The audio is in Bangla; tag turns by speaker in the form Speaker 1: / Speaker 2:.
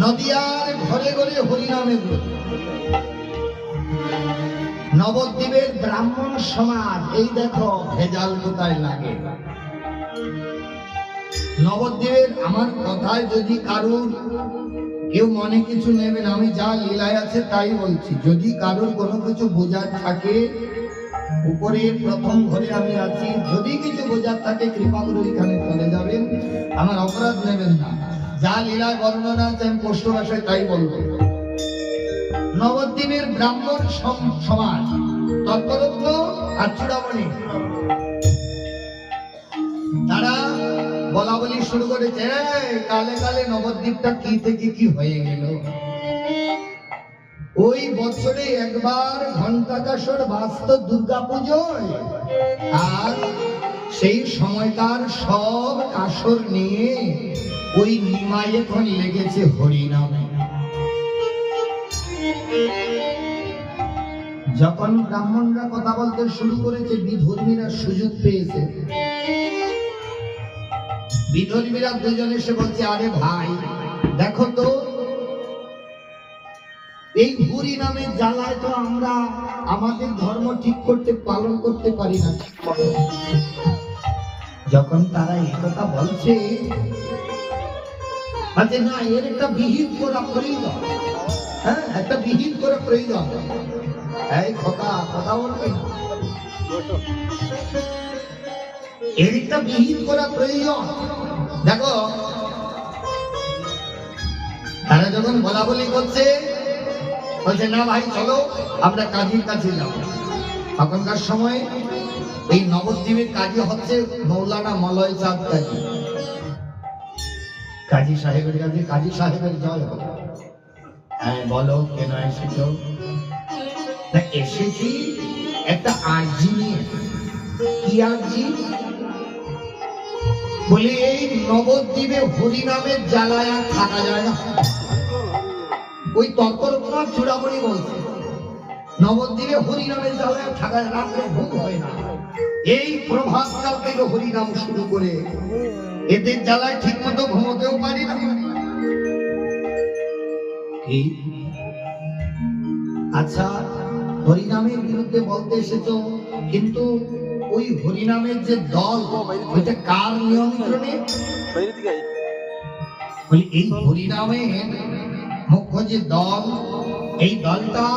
Speaker 1: নদিয়ার ঘরে ঘরে হরিনামে নবদ্বীপের ব্রাহ্মণ সমাজ এই দেখো ভেজাল কোথায় লাগে। নবদ্বীপের আমার কথায় যদি কারুর কেউ মনে কিছু নেবেন, আমি যা লীলায় আছে তাই বলছি। যদি কারুর কোনো কিছু বোঝার থাকে, উপরে প্রথম ঘরে আমি আছি, যদি কিছু বোঝার থাকে কৃপা করে এখানে চলে যাবেন, আমার অপরাধ নেবেন না। যা লীলায় বর্ণনা আছে আমি স্পষ্ট ভাষায় তাই বলবো। নবদ্বীপের ব্রাহ্মণ সমাজ তৎপরত্ন আর চূড়ামণি তারা বলা বলি শুরু করেছে, কালে কালে নবদ্বীপটা কি থেকে কি হয়ে গেল। ওই বছরে একবার ঘণ্টাকাসর বাস্ত দুর্গা পুজোয়, আর সেই সময়কার সব কাসর নিয়ে ওই নিমাই এখন লেগেছে হরিনামে। যখন ব্রাহ্মণরা কথা বলতে শুরু করেছে, বিধর্মীরা সুযোগ পেয়েছে। বিধর্মীরা দুজন এসে বলছে, আরে ভাই দেখো তো, এই হরি নামের জ্বালায় তো আমরা আমাদের ধর্ম ঠিক করতে পালন করতে পারি না। যখন তারা এই কথা বলছে, আচ্ছা না, এর একটা বিহিত করা প্রয়োজন। হ্যাঁ, একটা বিহিত করা প্রয়োজন। এই খোকা কথা বলবে, এর একটা বিহিত করা প্রয়োজন। দেখো তারা যখন বলা বলি করছে, বলছে না ভাই চলো আমরা কাজীর কাছে যাবো। তখনকার সময় এই নবদ্বীপের কাজী হচ্ছে মৌলানা মলয় চাঁদ কাজী। কাজী সাহেবের কাছে, কাজী সাহেবের জয় হোক। হ্যাঁ বলো কেন এসেছ? এসেছি একটা আর্জি নিয়ে। কি আর্জি? বলে এই নবদ্বীপে হরিনামের জ্বালায় আর থাকা যায় না। ওই তর্করত্নার চূড়ামণি বলছে, নবদ্বীপে হরিনামের জ্বালায় থাকা রাত্রে ঘুম হয় না। এই প্রভাতকাল থেকে হরিনাম শুরু করে এদের জ্বালায় ঠিক মতো ঘুমোতেও পারি না। আচ্ছা, হরিনামের বিরুদ্ধে বলতে এসেছো, কিন্তু ওই হরিনামের যে দল, ওইটা কার নিয়ন্ত্রণে? এই হরিনামের মুখ্য যে দল, এই দলটা